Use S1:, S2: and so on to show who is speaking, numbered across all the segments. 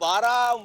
S1: 12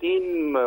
S2: 3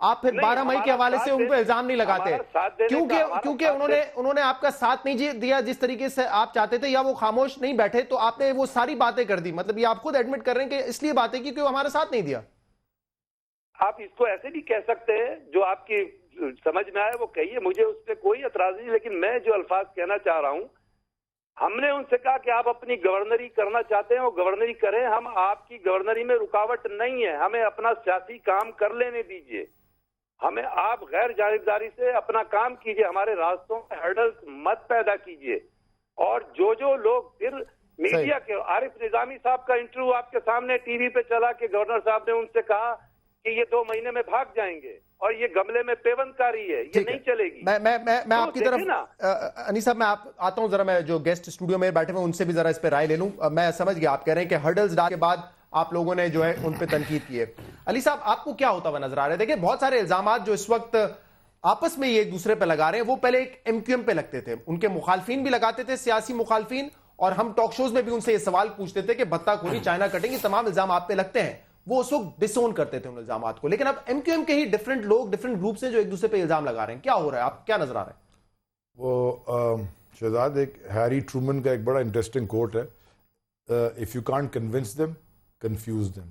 S3: آپ پھر 12 مئی کے حوالے سے ان پہ الزام نہیں لگاتے کیونکہ انہوں نے آپ کا ساتھ نہیں دیا جس طریقے سے آپ چاہتے تھے, یا وہ خاموش نہیں بیٹھے تو آپ نے وہ ساری باتیں کر دی. مطلب یہ آپ خود ایڈمٹ کر رہے ہیں کہ اس لیے باتیں کی کہ وہ ہمارا ساتھ نہیں دیا.
S2: آپ اس کو ایسے بھی کہہ سکتے ہیں, جو آپ کی سمجھ میں آئے وہ کہیے, مجھے اس پہ کوئی اعتراض نہیں, لیکن میں جو الفاظ کہنا چاہ رہا ہوں, ہم نے ان سے کہا کہ آپ اپنی گورنری کرنا چاہتے ہیں وہ گورنری کریں, ہم آپ کی گورنری میں رکاوٹ نہیں ہے, ہمیں اپنا سیاسی کام کر لینے دیجئے, ہمیں آپ غیر جانبداری سے اپنا کام کیجئے, ہمارے راستوں میں ہرڈلز مت پیدا کیجئے. اور جو لوگ پھر میڈیا کے, عارف نظامی صاحب کا انٹرویو آپ کے سامنے ٹی وی پہ چلا کہ گورنر صاحب نے ان سے کہا کہ یہ 2 مہینے میں بھاگ جائیں گے اور یہ گملے میں پیوند کاری ہے, یہ نہیں چلے گی.
S3: میں آپ کی طرف انیس صاحب میں آتا ہوں, ذرا میں جو گیسٹ اسٹوڈیو میں بیٹھے ہوئے ان سے بھی ذرا اس پہ رائے لے لوں. میں سمجھ گیا آپ کہہ رہے ہیں کہ ہرڈلز ڈال کے بعد آپ لوگوں نے جو ہے ان پہ تنقید کی ہے. علی صاحب آپ کو کیا ہوتا ہوا نظر آ رہا ہے؟ دیکھیں بہت سارے الزامات جو اس وقت آپس میں یہ ایک دوسرے پہ لگا رہے ہیں وہ پہلے ایک ایم کیو ایم پہ لگتے تھے, ان کے مخالفین بھی لگاتے تھے, سیاسی مخالفین, اور ہم ٹاک شوز میں بھی ان سے یہ سوال پوچھتے تھے کہ بھتہ خوری, چائنا کٹنگ, یہ تمام الزام آپ پہ لگتے ہیں. وہ اس وقت ڈس اون کرتے تھے ان الزامات کو, لیکن اب ایم کیو ایم کے ہی ڈفرنٹ لوگ, ڈفرنٹ گروپس ہیں جو ایک دوسرے پہ الزام لگا رہے ہیں. کیا ہو رہا ہے, آپ کیا نظر آ رہا ہے؟
S4: وہ شہزاد, ایک ہیری ٹرومن کا ایک بڑا انٹرسٹنگ کوٹ ہے, if you can't convince them confuse them.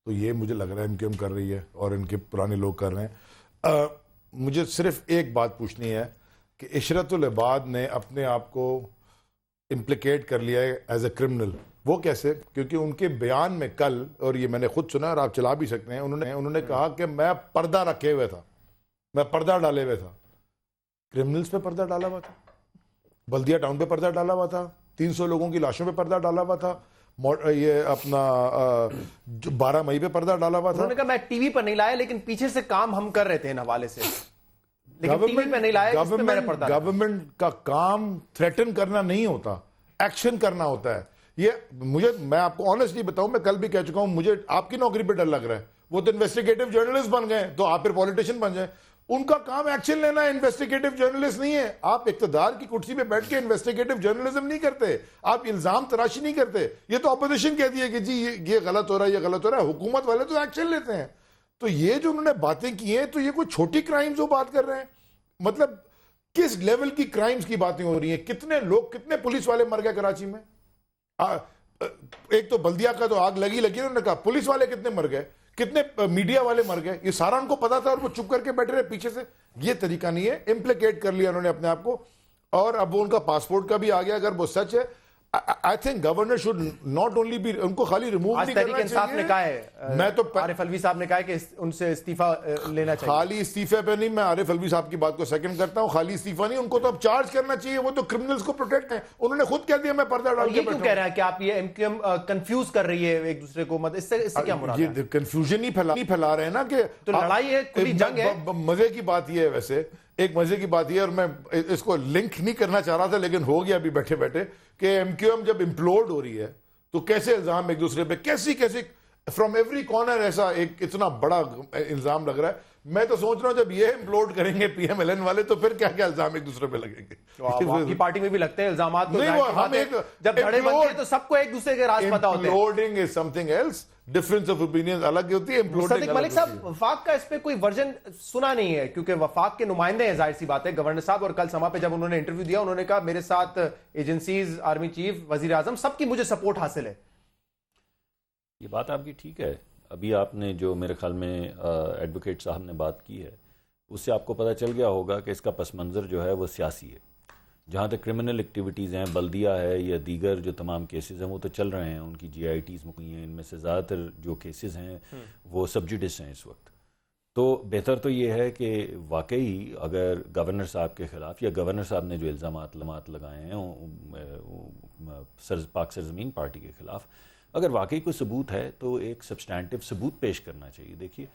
S4: تو یہ مجھے لگ رہا ہے ایم کیو ایم کر رہی ہے اور ان کے پرانے لوگ کر رہے ہیں. مجھے صرف ایک بات پوچھنی ہے کہ عشرت العباد نے اپنے آپ کو امپلیکیٹ کر لیا ہے ایز اے کرمنل. وہ کیسے؟ کیونکہ ان کے بیان میں کل, اور یہ میں نے خود سنا اور آپ چلا بھی سکتے ہیں, انہوں نے کہا کہ میں پردہ رکھے ہوئے تھا, میں پردہ ڈالے ہوئے تھا. کرمنلز پہ پردہ ڈالا ہوا تھا, بلدیہ ٹاؤن پہ پردہ ڈالا ہوا تھا, 300 لوگوں کی لاشوں پہ پردہ ڈالا ہوا تھا, یہ اپنا 12 مئی پہ پردہ ڈالا ہوا تھا.
S3: انہوں نے کہا میں ٹی وی پر نہیں لایا لیکن پیچھے سے کام ہم کر رہے تھے ان حوالے سے, لیکن ٹی وی پہ نہیں لایا, اس پہ میں نے پردہ.
S4: گورنمنٹ کا کام تھریٹن کرنا نہیں ہوتا, ایکشن کرنا ہوتا ہے. یہ میں آپ کو آنیسٹلی بتاؤں, میں کل بھی کہہ چکا ہوں, مجھے آپ کی نوکری پہ ڈر لگ رہا ہے. وہ تو انویسٹیگیٹو جرنلسٹ بن گئے, تو آپ پھر پولیٹیشین بن جائیں. ان کا کام ایکشن لینا ہے, انویسٹیگیٹو جرنلسٹ نہیں ہے. آپ اقتدار کی کرسی پہ بیٹھ کے انویسٹیگیٹو جرنلزم نہیں کرتے, آپ الزام تراشی نہیں کرتے. یہ تو اپوزیشن کہتی ہے کہ جی یہ غلط ہو رہا ہے, یہ غلط ہو رہا ہے. حکومت والے تو ایکشن لیتے ہیں. تو یہ جو انہوں نے باتیں کی ہیں, تو یہ کوئی چھوٹی کرائمز وہ بات کر رہے ہیں. مطلب کس لیول کی کرائمز کی باتیں ہو رہی ہیں؟ کتنے لوگ, کتنے پولیس والے مر گئے کراچی میں؟ ایک تو بلدیہ کا تو آگ لگی, انہوں نے کہا پولیس والے کتنے مر گئے, کتنے میڈیا والے مر گئے, یہ سارا ان کو پتا تھا اور وہ چپ کر کے بیٹھے رہے پیچھے سے. یہ طریقہ نہیں ہے. امپلیکیٹ کر لیا انہوں نے اپنے آپ کو, اور اب وہ ان کا پاسپورٹ کا بھی آ گیا. اگر وہ سچ ہے, I think governor should not only be, ان کو خالی ریموو نہیں کرنا چاہیے.
S3: انصاف نے کہا ہے,
S4: میں تو
S3: عارف الوی صاحب نے کہا ہے کہ ان سے استعفیٰ لینا چاہیے.
S4: خالی استعفے پہ نہیں, میں عارف الوی صاحب کی بات کو سیکنڈ کرتا ہوں. خالی استعفیٰ نہیں, ان کو تو اب چارج کرنا چاہیے. وہ تو کرمنلز کو پروٹیکٹ کریں. انہوں نے خود کہہ دیا میں پردہ ڈال کے
S3: یہ کیوں کہہ رہا ہے کہ آپ یہ ایم کیو ایم کنفیوز کر رہی ہے ایک دوسرے کو؟ اس سے کیا مراد ہے؟
S4: یہ کنفیوژن ہی پھیلا رہے ہیں نا, کہ
S3: تو لڑائی ہے, کھلی جنگ ہے.
S4: مزے کی بات یہ ہے, ویسے ایک مزے کی بات یہ ہے, اور میں اس کو لنک نہیں کرنا چاہ رہا تھا لیکن ہو گیا ابھی بیٹھے بیٹھے, کہ ایم کیو ایم جب امپلوڈ ہو رہی ہے تو کیسے الزام ایک دوسرے پہ, کیسی فرام ایوری کارنر ایسا ایک اتنا بڑا الزام لگ رہا ہے. میں تو سوچ رہا ہوں جب یہ امپلوڈ کریں گے پی ایم ایل این والے, تو پھر کیا کیا الزام ایک دوسرے پہ لگیں گے.
S3: آپ کی پارٹی میں بھی لگتے ہیں الزامات, جب دھڑے بنتے ہیں تو سب کو ایک دوسرے کے راز پتا ہوتے ہیں.
S4: Imploding is something else, difference of opinion الگ ہوتی ہے.
S3: صدیق ملک صاحب, وفاق کا اس پہ کوئی ورژن سنا نہیں ہے, کیونکہ وفاق کے نمائندے ہیں, ظاہر سی بات ہے, گورنر صاحب. اور کل سما پہ جب انہوں نے انٹرویو دیا, انہوں نے کہا میرے ساتھ ایجنسیز, آرمی چیف, وزیر اعظم, سب کی مجھے سپورٹ حاصل ہے.
S5: یہ بات آپ کی ٹھیک ہے. ابھی آپ نے جو میرے خیال میں ایڈوکیٹ صاحب نے بات کی ہے, اس سے آپ کو پتہ چل گیا ہوگا کہ اس کا پس منظر جو ہے وہ سیاسی ہے. جہاں تک کرمنل ایکٹیویٹیز ہیں, بلدیہ ہے یا دیگر جو تمام کیسز ہیں, وہ تو چل رہے ہیں, ان کی جی آئی ٹیز مقیم ہیں. ان میں سے زیادہ تر جو کیسز ہیں وہ سب جوڈس ہیں اس وقت. تو بہتر تو یہ ہے کہ واقعی اگر گورنر صاحب کے خلاف, یا گورنر صاحب نے جو الزامات لگائے ہیں پاک سرزمین پارٹی کے خلاف, اگر واقعی کوئی ثبوت ہے تو ایک سبسٹینٹیو ثبوت پیش کرنا چاہیے. دیکھیے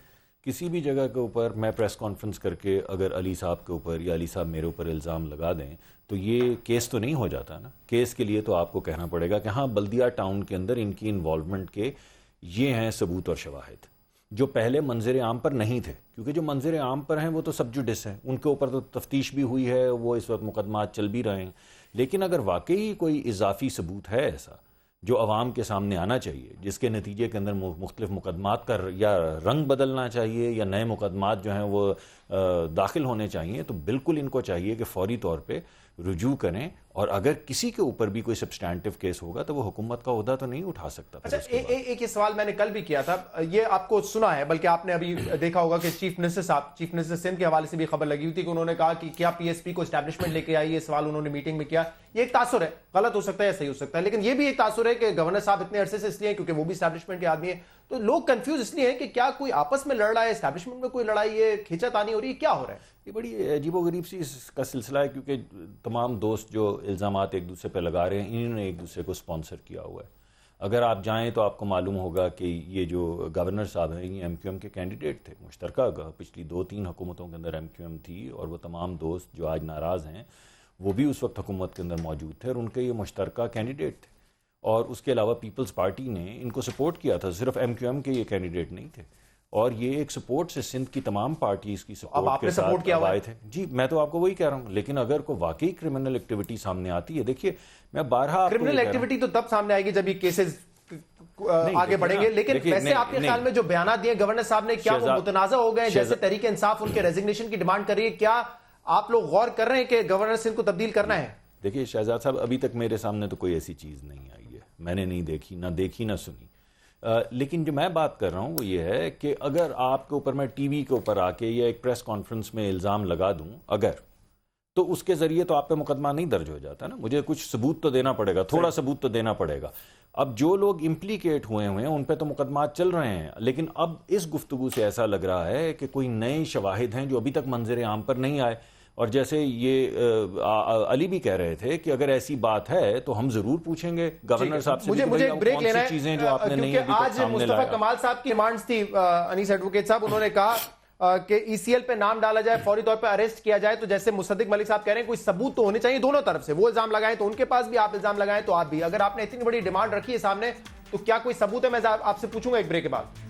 S5: کسی بھی جگہ کے اوپر میں پریس کانفرنس کر کے اگر علی صاحب کے اوپر یا علی صاحب میرے اوپر الزام لگا دیں تو یہ کیس تو نہیں ہو جاتا نا. کیس کے لیے تو آپ کو کہنا پڑے گا کہ ہاں بلدیہ ٹاؤن کے اندر ان کی انوالومنٹ کے یہ ہیں ثبوت اور شواہد, جو پہلے منظر عام پر نہیں تھے. کیونکہ جو منظر عام پر ہیں وہ تو سب جوڈس ہیں, ان کے اوپر تو تفتیش بھی ہوئی ہے, وہ اس وقت مقدمات چل بھی رہے ہیں. لیکن اگر واقعی کوئی اضافی ثبوت ہے ایسا جو عوام کے سامنے آنا چاہیے، جس کے نتیجے کے اندر مختلف مقدمات کا یا رنگ بدلنا چاہیے یا نئے مقدمات جو ہیں وہ داخل ہونے چاہیے، تو بالکل ان کو چاہیے کہ فوری طور پہ رجوع کریں، اور اگر کسی کے اوپر بھی کوئی سبسٹینٹیو کیس ہوگا تو وہ حکومت کا عہدہ تو نہیں اٹھا سکتا۔
S3: اچھا، ایک یہ سوال میں نے کل بھی کیا تھا، یہ آپ کو سنا ہے، بلکہ آپ نے ابھی دیکھا ہوگا کہ چیف منسٹر سندھ کے حوالے سے بھی خبر لگی ہوئی تھی کہ انہوں نے کہا کہ کیا پی ایس پی کو اسٹیبلشمنٹ لے کے آئی، یہ سوال انہوں نے میٹنگ میں کیا۔ یہ ایک تاثر ہے، غلط ہو سکتا ہے یا صحیح ہو سکتا ہے، لیکن یہ بھی ایک تاثر ہے کہ گورنر صاحب اتنے عرصے سے اس لیے کیونکہ وہ بھی اسٹیبلشمنٹ کے آدمی ہیں، تو لوگ کنفیوز اس لیے ہیں کہ کیا کوئی آپس میں لڑ رہا ہے، اسٹیبلشمنٹ میں کوئی لڑائی ہے، کھینچا تانی ہو رہی ہے، کیا ہو رہا ہے؟
S5: یہ بڑی عجیب و غریب سی اس کا سلسلہ ہے، کیونکہ تمام دوست جو الزامات ایک دوسرے پہ لگا رہے ہیں، انہوں نے ایک دوسرے کو سپانسر کیا ہوا ہے۔ اگر آپ جائیں تو آپ کو معلوم ہوگا کہ یہ جو گورنر صاحب ہیں یہ ایم کیو ایم کے کینڈیڈیٹ تھے، مشترکہ پچھلی 2-3 حکومتوں کے اندر ایم کیو ایم تھی، اور وہ تمام دوست جو آج ناراض ہیں وہ بھی اس وقت حکومت کے اندر موجود تھے، اور ان کے یہ مشترکہ کینڈیڈیٹ تھے، اور اس کے علاوہ پیپلز پارٹی نے ان کو سپورٹ کیا تھا، صرف ایم کیو ایم کے یہ کینڈیڈیٹ نہیں تھے، اور یہ ایک سپورٹ سے سندھ کی تمام پارٹیز کی سپورٹ کے ساتھ آئے تھے۔ جی میں تو آپ کو وہی کہہ رہا ہوں، لیکن اگر کوئی واقعی کرمنل ایکٹیویٹی سامنے آتی ہے، دیکھیے میں بارہا
S3: کرمنل ایکٹیویٹی تو تب سامنے آئے گی جب یہ کیسز آگے بڑھیں گے، لیکن ویسے آپ کے خیال میں جو بیانات دیے گورنر صاحب نے کیا وہ متنازع ہو گئے؟ جیسے تحریک انصاف ان کے ریزگنیشن کی ڈیمانڈ کر رہی ہے، کیا آپ لوگ غور کر رہے ہیں کہ گورنر سندھ کو تبدیل کرنا ہے؟
S5: دیکھیے شہزاد صاحب، ابھی تک میرے سامنے تو کوئی ایسی چیز نہیں آئی ہے، میں نے نہیں دیکھی نہ سنی، لیکن جو میں بات کر رہا ہوں وہ یہ ہے کہ اگر آپ کے اوپر میں ٹی وی کے اوپر آ کے یا ایک پریس کانفرنس میں الزام لگا دوں اگر، تو اس کے ذریعے تو آپ پہ مقدمہ نہیں درج ہو جاتا نا، مجھے کچھ ثبوت تو دینا پڑے گا، تھوڑا ثبوت تو دینا پڑے گا۔ اب جو لوگ امپلیکیٹ ہوئے ہیں ان پہ تو مقدمات چل رہے ہیں، لیکن اب اس گفتگو سے ایسا لگ رہا ہے کہ کوئی نئے شواہد ہیں جو ابھی تک منظر عام پر نہیں آئے، اور جیسے یہ علی بھی کہہ رہے تھے کہ اگر ایسی بات ہے تو ہم ضرور پوچھیں گے گورنر صاحب سے،
S3: مجھے بریک لینا ہے
S5: چیزیں جو آپ نے نہیں ابھی تک سامنے لایا۔
S3: مصطفیٰ کمال صاحب کی ڈیمانڈز تھی، انیس ایڈوکیٹ صاحب، انہوں نے کہا کہ ای سی ایل پہ نام ڈالا جائے، فوری طور پہ اریسٹ کیا جائے، تو جیسے مصدق ملک صاحب کہہ رہے ہیں کوئی ثبوت تو ہونے چاہیے دونوں طرف سے، وہ الزام لگائیں تو ان کے پاس بھی، آپ الزام لگائیں تو آپ بھی، اگر آپ نے اتنی بڑی ڈیمانڈ رکھی ہے سامنے تو کیا کوئی ثبوت ہے؟ میں آپ سے پوچھوں گا ایک بریک کے بعد۔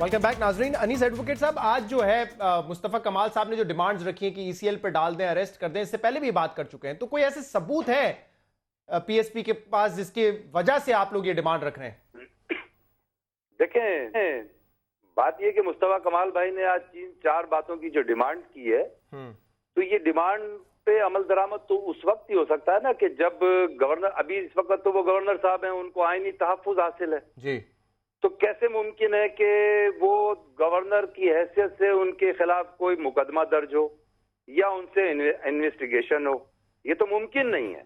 S3: ویلکم بیک ناظرین۔ انیس ایڈوکیٹ صاحب، آج جو ہے مصطفیٰ کمال صاحب نے جو ڈیمانڈز رکھی ہیں کہ ای سی ایل پہ ڈال دیں، اریسٹ کر دیں، اس سے پہلے بھی بات کر چکے ہیں، تو کوئی ایسے ثبوت ہے پی ایس پی کے پاس جس کی وجہ سے آپ لوگ یہ ڈیمانڈ رکھ رہے ہیں؟
S2: دیکھیں، بات یہ کہ مصطفیٰ کمال بھائی نے آج 3-4 باتوں کی جو ڈیمانڈ کی ہے، تو یہ ڈیمانڈ پہ عمل درآمد تو اس وقت ہی ہو سکتا ہے نا کہ جب گورنر، ابھی اس وقت تو وہ گورنر صاحب ہیں، ان کو آئینی تحفظ حاصل ہے،
S3: جی،
S2: تو کیسے ممکن ہے کہ وہ گورنر کی حیثیت سے ان کے خلاف کوئی مقدمہ درج ہو یا ان سے انویسٹیگیشن ہو؟ یہ تو ممکن نہیں ہے۔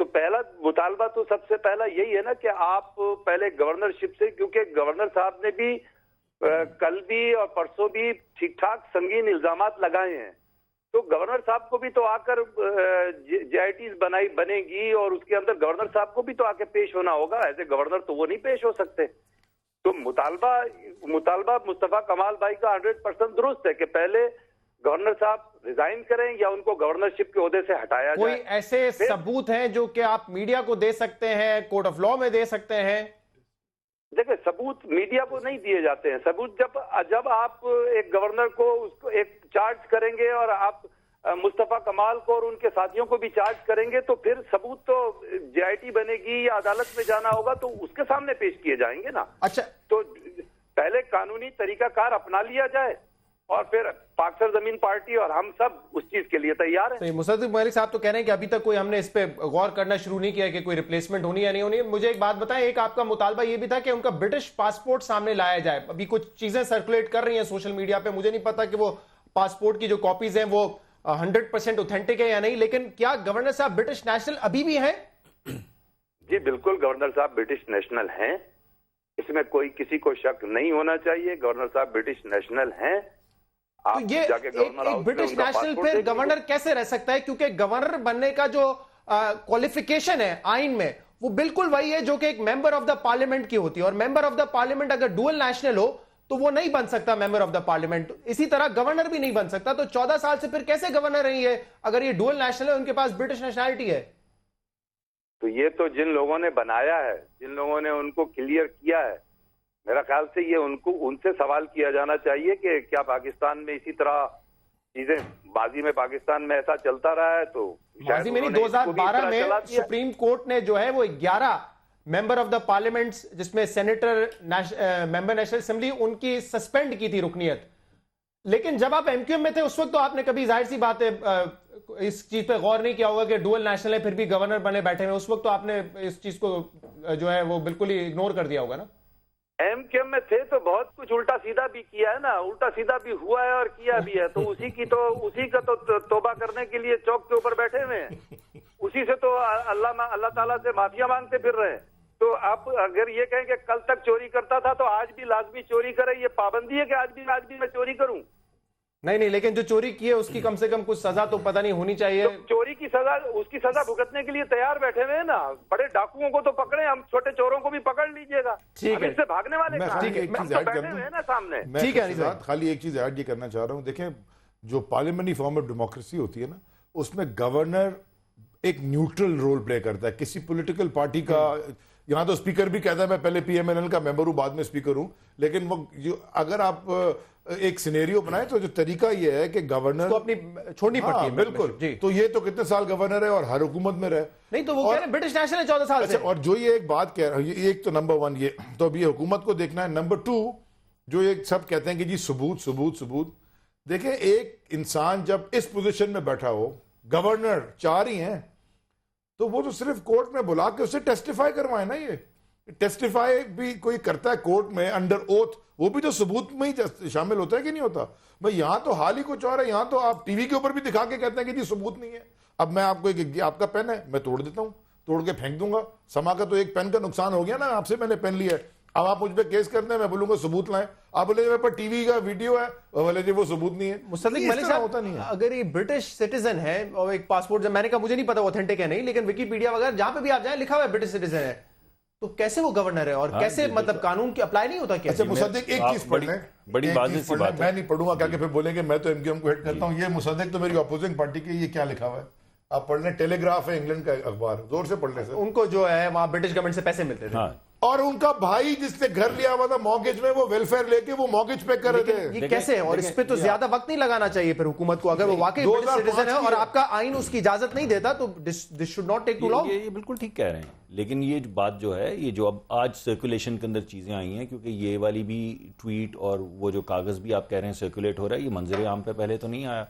S2: تو پہلا مطالبہ تو سب سے پہلا یہی ہے نا کہ آپ پہلے گورنرشپ سے، کیونکہ گورنر صاحب نے بھی کل بھی اور پرسوں بھی ٹھیک ٹھاک سنگین الزامات لگائے ہیں، تو گورنر صاحب کو بھی تو آ کر جے آئی ٹیز بنے گی اور اس کے اندر گورنر صاحب کو بھی تو آ کے پیش ہونا ہوگا، ایز اے گورنر تو وہ نہیں پیش ہو سکتے۔ تو مطالبہ مصطفیٰ کمال بھائی کا 100% درست ہے کہ پہلے گورنر صاحب ریزائن کریں یا ان کو گورنرشپ کے عہدے سے ہٹایا جائے۔
S3: کوئی ایسے ثبوت ہیں جو کہ آپ میڈیا کو دے سکتے ہیں، کورٹ آف لاء میں دے سکتے ہیں؟
S2: دیکھیں، ثبوت میڈیا کو نہیں دیے جاتے ہیں، ثبوت جب آپ ایک گورنر کو اس کو ایک چارج کریں گے اور آپ مصطفیٰ کمال کو اور ان کے ساتھیوں کو بھی چارج کریں گے، تو پھر ثبوت تو جے آئی ٹی بنے گی یا عدالت میں جانا ہوگا تو اس کے سامنے پیش کیے جائیں گے نا۔
S3: اچھا،
S2: تو پہلے قانونی طریقہ کار اپنا لیا جائے اور پھر پاک سرزمین پارٹی اور ہم سب اس چیز کے لیے تیار ہیں۔
S3: مصدق ملک صاحب تو کہہ رہے ہیں کہ ابھی تک کوئی ہم نے اس پہ غور کرنا شروع نہیں کیا کہ کوئی ریپلیسمنٹ ہونی یا نہیں ہونی۔ مجھے ایک بات بتائیں، ایک آپ کا مطالبہ یہ بھی تھا کہ ان کا برٹش پاسپورٹ سامنے لایا جائے، ابھی کچھ چیزیں سرکولیٹ کر رہی ہیں سوشل میڈیا پہ، مجھے نہیں پتا کہ وہ پاسپورٹ کی جو کاپیز ہیں وہ 100% اوتھینٹک ہے یا نہیں، لیکن کیا گورنر صاحب برٹش نیشنل ابھی بھی ہیں؟
S2: جی بالکل، گورنر صاحب برٹش نیشنل ہیں، اس میں کوئی کسی کو شک نہیں ہونا چاہیے، گورنر صاحب برٹش نیشنل ہیں۔
S3: یہ برٹش نیشنل پھر گورنر کیسے رہ سکتا ہے؟ کیونکہ گورنر بننے کا جو کوالیفیکیشن ہے آئین میں وہ بالکل وہی ہے جو کہ ایک ممبر آف دا پارلیمنٹ کی ہوتی ہے، اور ممبر آف دا پارلیمنٹ اگر ڈوئل نیشنل ہو تو وہ نہیں بن سکتا ممبر آف دا پارلیمنٹ، اسی طرح گورنر بھی نہیں بن سکتا۔ تو 14 سال سے پھر کیسے گورنر رہی ہے اگر یہ ڈوئل نیشنل ہے، ان کے پاس برٹش نیشنلٹی ہے؟
S2: تو یہ تو جن لوگوں نے بنایا ہے، جن لوگوں نے ان کو کلیئر کیا ہے، میرا خیال سے یہ ان سے سوال کیا جانا چاہیے کہ کیا پاکستان میں اسی طرح چیزیں ماضی میں پاکستان میں ایسا چلتا رہا ہے؟ تو
S3: ماضی میں نہیں، 2012 میں سپریم کورٹ نے جو ہے وہ 11 ممبر آف دا پارلیمنٹ جس میں سینیٹر ممبر نیشنل اسمبلی ان کی سسپینڈ کی تھی رکنیت. لیکن جب آپ ایم کیو ایم میں تھے اس وقت تو آپ نے کبھی ظاہر سی بات ہے اس چیز پہ غور نہیں کیا ہوگا کہ ڈوئل نیشنل ہے پھر بھی گورنر بنے بیٹھے ہیں. اس وقت تو آپ نے اس چیز کو جو ہے وہ بالکل ہی اگنور کر دیا ہوگا نا.
S2: ایم کیو ایم میں تھے تو بہت کچھ الٹا سیدھا بھی کیا ہے نا، الٹا سیدھا بھی ہوا ہے اور کیا بھی ہے. تو اسی کا تو توبہ کرنے کے لیے چوک کے اوپر بیٹھے ہوئے ہیں، اسی سے تو اللہ تعالیٰ سے معافیا مانگتے پھر رہے ہیں. تو آپ اگر یہ کہیں کہ کل تک چوری کرتا تھا تو آج بھی لازمی چوری کرے، یہ پابندی ہے کہ آج بھی میں چوری کروں؟
S3: نہیں، لیکن جو چوری کی ہے اس کی کم سے کم کچھ سزا تو پتہ نہیں ہونی چاہیے.
S2: چوری کی سزا، اس کی سزا بھگتنے کے لیے تیار بیٹھے ہوئے ہیں نا. بڑے ڈاکوؤں کو تو پکڑے، ہم چھوٹے چوروں کو بھی پکڑ لیجئے گا.
S3: ٹھیک ہے،
S2: اس سے بھاگنے والے سامنے.
S4: ٹھیک ہے، خالی ایک چیز ایڈ یہ کرنا چاہ رہا ہوں. دیکھیں جو پارلیمنٹری فارم آف ڈیموکریسی ہوتی ہے نا، اس میں گورنر ایک نیوٹرل رول پلے کرتا ہے. کسی پولیٹیکل پارٹی کا یہاں تو اسپیکر بھی کہتا ہے میں پہلے پی ایم ایل این کا ممبر ہوں بعد میں اسپیکر ہوں، لیکن وہ اگر آپ ایک سینیریو بنائیں تو جو طریقہ یہ ہے کہ گورنر
S3: کو اپنی چھوڑنی پڑتی ہے.
S4: بالکل. تو یہ تو کتنے سال گورنر ہے اور ہر حکومت میں رہے.
S3: نہیں تو وہ کہہ رہے ہیں برٹش نیشنل ہے 14 سال سے.
S4: اور جو یہ ایک بات کہہ رہا ہوں، ایک تو نمبر 1 یہ تو اب یہ حکومت کو دیکھنا ہے. نمبر 2 جو یہ سب کہتے ہیں کہ جی ثبوت. دیکھیں ایک انسان جب اس پوزیشن میں بیٹھا ہو، گورنر 4 ہی ہیں، تو وہ تو صرف کورٹ میں بلا کے اسے ٹیسٹیفائی کروائے نا. یہ ٹیسٹیفائی بھی کوئی کرتا ہے کورٹ میں انڈر اوتھ، وہ بھی تو ثبوت میں ہی شامل ہوتا ہے کہ نہیں ہوتا؟ بھائی یہاں تو حال ہی کچھ اور ہے. یہاں تو آپ ٹی وی کے اوپر بھی دکھا کے کہتے ہیں کہ جی ثبوت نہیں ہے. اب میں آپ کو آپ کا پین ہے میں توڑ دیتا ہوں، توڑ کے پھینک دوں گا. سما کا تو ایک پین کا نقصان ہو گیا نا، آپ سے میں نے پین لیا ہے. اب آپ مجھ پہ کیس کرتے ہیں، میں بولوں گا ثبوت لائیں. آپ بولے میرے پاس ٹی وی کا ویڈیو ہے، بولے جی وہ ثبوت نہیں ہے.
S3: مصدق ملک صاحب ہوتا نہیں ہے. اگر یہ برٹش سٹیزن ہے اور ایک پاسپورٹ، میں نے کہا مجھے نہیں پتا اوتھینٹک ہے نہیں، لیکن ویکیپیڈیا وغیرہ جہاں پہ بھی آپ جائیں لکھا ہوا ہے برٹش سٹیزن ہے، تو کیسے وہ گورنر ہے اور کیسے مطلب قانون کی اپلائی نہیں ہوتا کیا؟
S4: اچھا مصدق ایک چیز پڑھ لیں،
S5: بڑی واضح سی بات ہے.
S4: میں نہیں پڑھوں گا کہ پھر بولیں گے میں تو ایم کیو ایم کو ہیٹ کرتا ہوں. یہ مصدق تو میری اپوزنگ پارٹی کے، یہ کیا لکھا ہوا ہے آپ پڑھ لیں. ٹیلی گراف ہے انگلینڈ کا اخبار، زور سے پڑھ لیں سر.
S3: ان کو جو ہے وہاں برٹش گورنمنٹ سے پیسے ملتے تھے
S4: اور ان کا بھائی جس نے گھر لیا ہوا تھا مارگیج میں، وہ ویلفیئر لے کے وہ مارگیج پے کر رہے تھے.
S3: یہ کیسے؟ اور اس پہ تو زیادہ وقت نہیں لگانا چاہیے پھر حکومت کو. اگر وہ واقعی برٹش سٹیزن ہے اور آپ کا آئین اس کی اجازت نہیں دیتا تو this should not take too long.
S5: یہ بالکل ٹھیک کہہ رہے ہیں، لیکن یہ بات جو ہے، یہ جو اب آج سرکولیشن کے اندر چیزیں آئی ہیں، کیونکہ یہ والی بھی ٹویٹ اور وہ جو کاغذ بھی آپ کہہ رہے ہیں سرکولیٹ ہو رہا ہے، یہ منظر عام پہ پہلے تو نہیں آیا.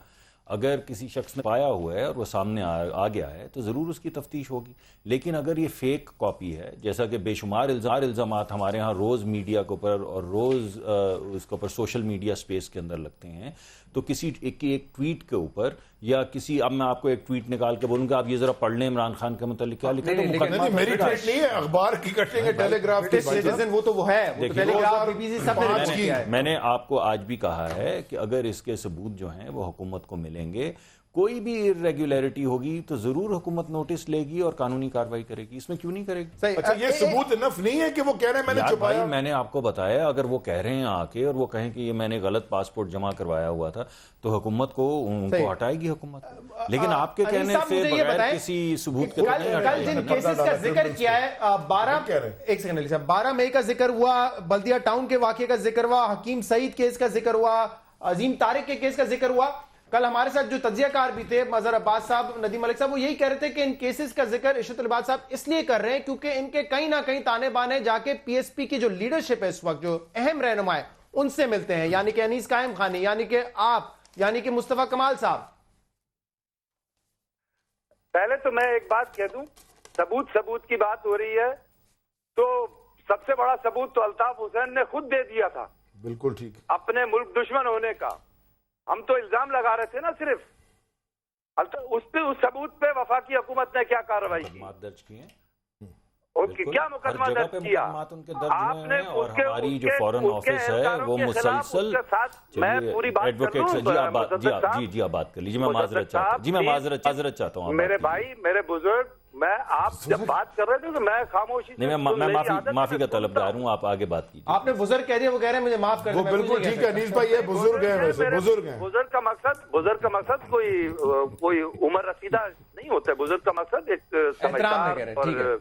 S5: اگر کسی شخص نے پایا ہوا ہے اور وہ سامنے آ گیا ہے تو ضرور اس کی تفتیش ہوگی. لیکن اگر یہ فیک کاپی ہے، جیسا کہ بے شمار الزامات ہمارے ہاں روز میڈیا کے اوپر اور روز اس کے اوپر سوشل میڈیا سپیس کے اندر لگتے ہیں، تو کسی ایک ٹویٹ کے اوپر یا کسی، اب میں آپ کو ایک ٹویٹ نکال کے بولوں گا آپ یہ ذرا پڑھ لیں عمران خان کے متعلق کیا لکھا ہے.
S4: میری ٹویٹ نہیں ہے، اخبار کی کٹنگ ہے. ٹیلی گراف کی
S3: وہ تو وہ ہے، ٹیلی گراف بی بی سی سب نے.
S5: میں نے آپ کو آج بھی کہا ہے کہ اگر اس کے ثبوت جو ہیں وہ حکومت کو ملیں گے، کوئی بھی irregularity ہوگی تو ضرور حکومت نوٹس لے گی اور قانونی کارروائی کرے گی. اس میں کیوں نہیں کرے گی؟
S4: اچھا یہ ثبوت انف نہیں ہے کہ وہ کہہ رہے ہیں میں نے چھپایا؟
S5: میں نے آپ کو بتایا، اگر وہ کہہ رہے ہیں آ کے اور وہ کہیں کہ یہ میں نے غلط پاسپورٹ جمع کروایا ہوا تھا تو حکومت کو ان کو ہٹائے گی حکومت. لیکن آپ کے کہنے سے بغیر کسی ثبوت کے
S3: کل جن کیسز کا ذکر کیا ہے، 12 مئی کا ذکر ہوا، بلدیہ ٹاؤن کے واقعے کا ذکر ہوا، حکیم سعید کیس کا ذکر ہوا، عظیم طارق کے کیس کا ذکر ہوا. کل ہمارے ساتھ جو تجزیہ کار بھی تھے مظہر عباس صاحب، ندیم ملک صاحب، وہ یہی کہہ رہے تھے کہ ان کیسز کا ذکر ارشد العباد صاحب اس لیے کر رہے ہیں کیونکہ ان کے کہیں نہ کہیں تانے بانے جا کے پی ایس پی کی جو لیڈرشپ ہے اس وقت، جو اہم رہنما ہے، ان سے ملتے ہیں، یعنی کہ انیس قائم خانی، یعنی کہ آپ، یعنی کہ مصطفیٰ کمال صاحب.
S2: پہلے تو میں ایک بات کہہ دوں، ثبوت کی بات ہو رہی ہے تو سب سے بڑا ثبوت تو الطاف حسین نے خود دے دیا تھا.
S4: بالکل ٹھیک.
S2: اپنے ملک دشمن ہونے کا ہم تو الزام لگا رہے تھے نا صرف. اس ثبوت پہ وفاقی حکومت نے کیا کارروائی کی؟
S5: درج کیے
S2: کیا مقدمہ درج کیا آپ نے؟
S5: اور ہماری جو فورن آفس ہے وہ مسلسل،
S2: میں پوری بات کر دوں.
S5: جی آپ بات کر لیجیے، میں معذرت چاہتا ہوں.
S2: میرے بھائی، میرے بزرگ، میں آپ جب بات کر رہے تھے تو میں خاموشی سے،
S5: میں معافی کا طلبگار ہوں، آپ آگے بات کیجیے.
S3: آپ نے بزرگ کہہ دیا، وہ کہہ رہے ہیں مجھے معاف کر دیں.
S4: بالکل ٹھیک ہے انیس بھائی، یہ بزرگ ہیں، ویسے بزرگ ہیں.
S2: بزرگ کا مقصد کوئی عمر رسیدہ نہیں ہوتا ہے. بزرگ کا مقصد ایک سمجھدار اور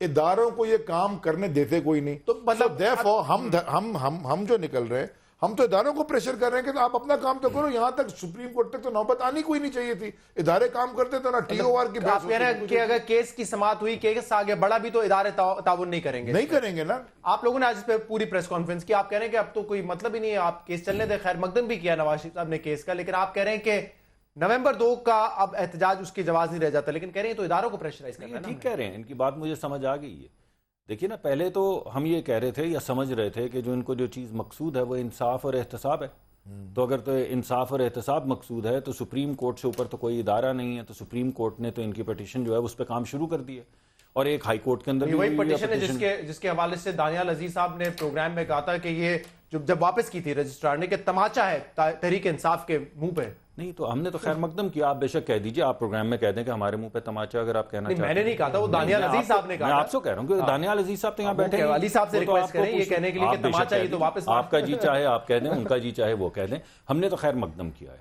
S4: اداروں کو یہ کام کرنے دیتے کوئی نہیں.
S3: تو مطلب
S4: ہم جو نکل رہے ہیں, ہم تو اداروں کو پریشر کر رہے ہیں کہ آپ اپنا کام تو کرو. یہاں تک سپریم کورٹ تک تو نوبت آنی کوئی نہیں چاہیے تھی. ادارے کام کرتے تو نہ ٹی او آر کی بحث
S3: آپ کہہ رہے ہیں کہ اگر کیس کی سماعت ہوئی, کیس آگے بڑھا بھی, تو ادارے تعاون نہیں کریں گے.
S4: نہیں کریں گے نا.
S3: آپ لوگوں نے آج اس پہ پوری پریس کانفرنس کی, آپ کہہ رہے ہیں کہ اب تو کوئی مطلب ہی نہیں ہے, آپ کیس چلنے دیں. خیر مقدم بھی کیا نواز شریف صاحب نے کیس کا, لیکن آپ کہہ رہے ہیں کہ نومبر 2 کا اب احتجاج اس کی جواز نہیں رہ جاتا, لیکن کہہ رہے ہیں تو اداروں کو پریشرائز کرنا ہے.
S5: ٹھیک کہہ رہے ہیں, ان کی بات مجھے سمجھ آ گئی ہے. دیکھیے نا, پہلے تو ہم یہ کہہ رہے تھے یا سمجھ رہے تھے کہ جو ان کو جو چیز مقصود ہے وہ انصاف اور احتساب ہے. تو اگر تو انصاف اور احتساب مقصود ہے تو سپریم کورٹ سے اوپر تو کوئی ادارہ نہیں ہے, تو سپریم کورٹ نے تو ان کی پٹیشن جو ہے اس پہ کام شروع کر دیا, اور ایک ہائی کورٹ کے اندر بھی
S3: وہی پٹیشن ہے جس کے حوالے سے دانیال عزیز صاحب نے پروگرام میں کہا تھا کہ یہ جب واپس کی تھی رجسٹرار نے کہ تماچا ہے تحریک انصاف کے منہ پہ.
S5: نہیں تو ہم نے تو خیر مقدم کیا, آپ بے شک کہہ دیجئے, آپ پروگرام میں کہہ دیں کہ ہمارے منہ پہ تماچا, اگر آپ کہنا چاہتے ہیں.
S3: میں نے نہیں کہا تھا, وہ دانیال عزیز صاحب نے کہا.
S5: میں آپ سے کہہ رہا ہوں کہ دانیال عزیز صاحب تو یہاں بیٹھے ہیں,
S3: علی صاحب سے ریکویسٹ کریں یہ کہنے کے لیے کہ تماچا یہ تو واپس,
S5: آپ کا جی چاہے آپ کہہ دیں, ان کا جی چاہے وہ کہہ دیں. ہم نے تو خیر مقدم کیا ہے,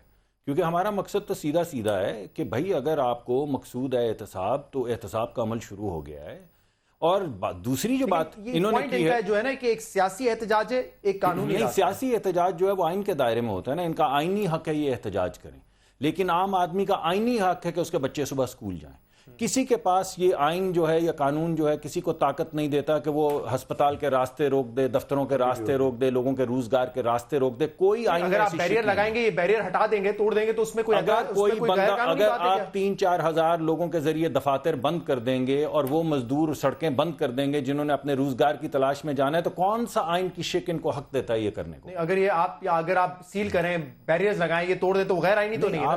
S5: کیونکہ ہمارا مقصد تو سیدھا سیدھا ہے کہ بھائی اگر آپ کو مقصود ہے احتساب, تو احتساب کا عمل شروع ہو گیا ہے. اور دوسری جو بات انہوں نے کی ہے
S3: جو ہے نا کہ ایک سیاسی احتجاج ہے, ایک قانونی.
S5: نہیں, سیاسی احتجاج جو ہے وہ آئین کے دائرے میں ہوتا ہے نا, ان کا آئینی حق ہے یہ احتجاج کریں, لیکن عام آدمی کا آئینی حق ہے کہ اس کے بچے صبح اسکول جائیں. کسی کے پاس یہ آئین جو ہے یا قانون جو ہے کسی کو طاقت نہیں دیتا کہ وہ ہسپتال کے راستے روک دے, دفتروں کے راستے روک دے, لوگوں کے روزگار کے راستے روک دے. کوئی آئین
S3: اگر آپ بیریئر لگائیں گے, یہ بیریئر ہٹا دیں گے, توڑ دیں گے, تو اس میں کوئی
S5: کوئی بندہ, اگر آپ 3-4 ہزار لوگوں کے ذریعے دفاتر بند کر دیں گے اور وہ مزدور سڑکیں بند کر دیں گے جنہوں نے اپنے روزگار کی تلاش میں جانا ہے, تو کون سا آئین کی شک ان کو حق دیتا ہے یہ کرنے کو؟
S3: اگر آپ سیل کریں, بیریئرز لگائیں, یہ توڑ دیں, تو غیر آئینی تو نہیں ہے.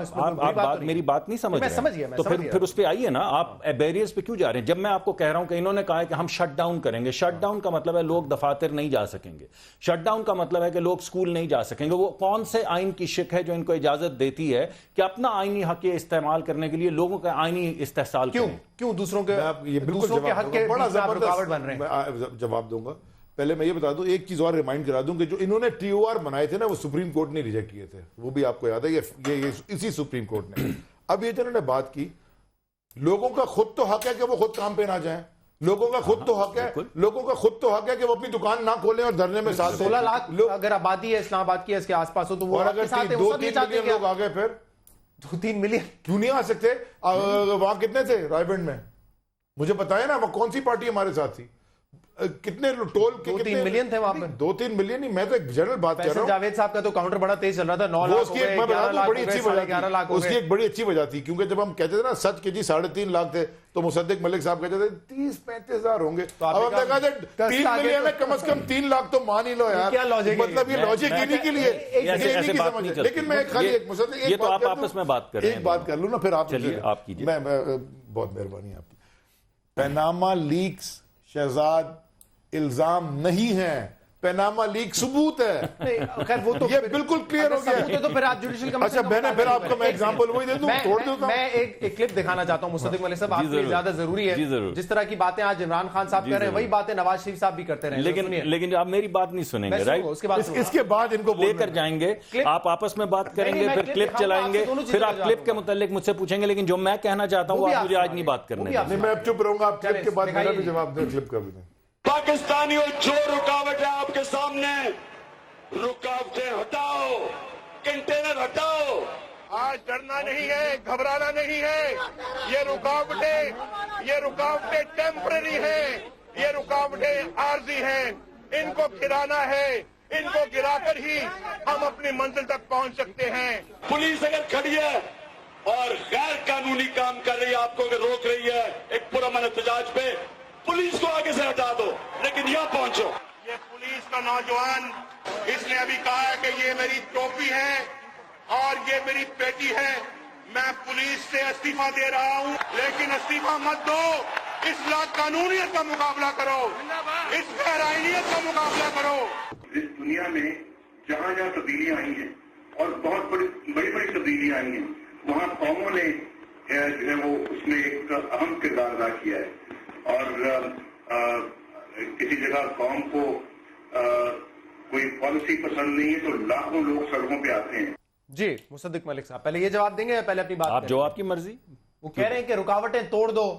S5: آپ میری بات نہیں سمجھ رہے, تو پھر اس پہ آئیے نا. آپ بیریئرز پہ کیوں جا رہے ہیں؟ جب میں آپ کو کہہ رہا ہوں کہ انہوں نے کہا ہے کہ ہم شٹ ڈاؤن کریں گے, شٹ ڈاؤن کا مطلب ہے لوگ دفاتر نہیں جا سکیں گے, شٹ ڈاؤن کا مطلب ہے کہ لوگ سکول نہیں جا سکیں گے. وہ کون سے آئین کی شک ہے جو ان کو اجازت دیتی ہے کہ اپنا آئینی حق یہ استعمال کرنے کے لیے لوگوں کا آئینی استحصال کریں؟
S3: کیوں دوسروں کے حق کے
S4: بڑا
S3: رکاوٹ بن رہے ہیں؟
S4: میں جواب دوں گا. پہلے میں یہ بتا دوں, ایک چیز اور ریمائنڈ کرا دوں کہ جو انہوں نے ٹی او آر بنائے تھے نا, وہ سپریم کورٹ نے ریجیکٹ کیے تھے. وہ بھی آپ کو یاد ہے, یہ اسی سپریم کورٹ نے. اب یہ جو انہوں نے بات کی, لوگوں کا خود تو حق ہے کہ وہ خود کام پہ نہ جائیں, لوگوں کا خود تو حق ہے, لوگوں کا خود تو حق ہے کہ وہ اپنی دکان نہ کھولیں اور دھرنے میں ساتھ.
S3: 16 لاکھ اگر آبادی ہے اسلام آباد کی, اس کے آس پاس ہو, تو وہ
S4: اگر 2-3 ملین لوگ آ گئے, پھر
S3: 2-3 ملین
S4: کیوں نہیں آ سکتے؟ وہاں کتنے تھے رائے بینڈ میں؟ مجھے بتائیں نا, وہ کون سی پارٹی ہمارے ساتھ تھی؟ کتنے ٹول کے
S3: 2-3 ملین تھے وہاں پہ.
S4: 2-3 ملین نہیں, میں تو ایک جنرل بات کر رہا ہوں.
S3: جاوید صاحب کا تو کاؤنٹر بڑا تیز چل رہا تھا, 9 لاکھ ہو گئے, 11 لاکھ ہو گئے, 11.5 لاکھ ہو گئے.
S4: اس کی ایک بڑی اچھی وجہ تھی, کیونکہ جب ہم کہتے تھے نا سچ کہ جی 3.5 لاکھ تھے, تو مصدق ملک صاحب کہتے تھے 30-35 ہزار ہوں گے. اب ہم نے کہا تھا 3 ملین میں کم از کم 3 لاکھ تو مان ہی لو یار. مطلب یہ لاجک انہی کے لیے, انہی کی سمجھ ہے. لیکن میں خالی ایک مصدق
S5: یہ تو آپ آپس میں بات کر رہے ہیں,
S4: ایک بات کر لوں نا, پھر آپ
S5: چلیے آپ کیجیے.
S4: میں بہت مہربانی آپ کی. پیناما لیکس شہزاد الزام نہیں ہے, پیناما لیک ثبوت ہے. یہ بالکل کلیئر ہو گیا.
S3: تو پھر آپ جوڈیشل کمیشن.
S4: اچھا میں نے پھر آپ کو میں ایگزامپل وہی دے دوں, چھوڑ دیتا ہوں.
S3: میں ایک کلپ دکھانا چاہتا ہوں مصدق ملک صاحب, آپ کے لیے زیادہ ضروری ہے. جس طرح کی باتیں آج عمران خان صاحب کر رہے ہیں, وہی باتیں نواز شریف صاحب بھی کرتے رہے.
S5: لیکن آپ میری بات نہیں سنیں گے, رائٹ؟
S4: اس کے بعد ان کو
S5: لے کر جائیں گے, آپ آپس میں بات کریں گے, پھر کلپ چلائیں گے, پھر آپ کلپ کے متعلق مجھ سے پوچھیں گے, لیکن جو میں کہنا چاہتا ہوں وہ آپ مجھے آج نہیں بات کرنے دیں.
S4: میں اب چپ رہوں گا, آپ کلپ کے بعد میرا بھی جواب دیں. کلپ کا بھی دیں.
S6: پاکستانیوں, جو رکاوٹ ہے آپ کے سامنے, رکاوٹیں ہٹاؤ, کنٹینر ہٹاؤ. آج ڈرنا نہیں ہے, گھبرانا نہیں ہے. یہ رکاوٹیں ٹیمپرری ہیں, یہ رکاوٹیں عارضی ہیں. ان کو گرانا ہے, ان کو گرا کر ہی ہم اپنی منزل تک پہنچ سکتے ہیں. پولیس اگر کھڑی ہے اور غیر قانونی کام کر رہی ہے, آپ کو اگر روک رہی ہے ایک پرامن احتجاج پہ, پولیس کو آگے سے ہٹا دو, لیکن یہاں پہنچو. یہ پولیس کا نوجوان, اس نے ابھی کہا ہے کہ یہ میری ٹوپی ہے اور یہ میری بیٹی ہے. میں پولیس سے استعفیٰ دے رہا ہوں, لیکن استعفیٰ مت دو. اس لا قانونیت کا مقابلہ کرو, اس غیر آئینیت کا مقابلہ کرو. اس دنیا میں جہاں جہاں تبدیلیاں آئی ہیں اور بہت بڑی تبدیلیاں آئی ہیں, وہاں قوموں نے جو ہے وہ اس میں ایک اہم کردار ادا کیا ہے. اور کسی جگہ قوم کو کوئی پالیسی پسند نہیں ہے تو لاکھوں لوگ سڑکوں پہ آتے ہیں.
S3: جی مصدق ملک صاحب, پہلے یہ جواب دیں گے یا پہلے اپنی بات؟
S5: آپ جواب کی مرضی.
S3: وہ کہہ رہے ہیں کہ رکاوٹیں توڑ دو,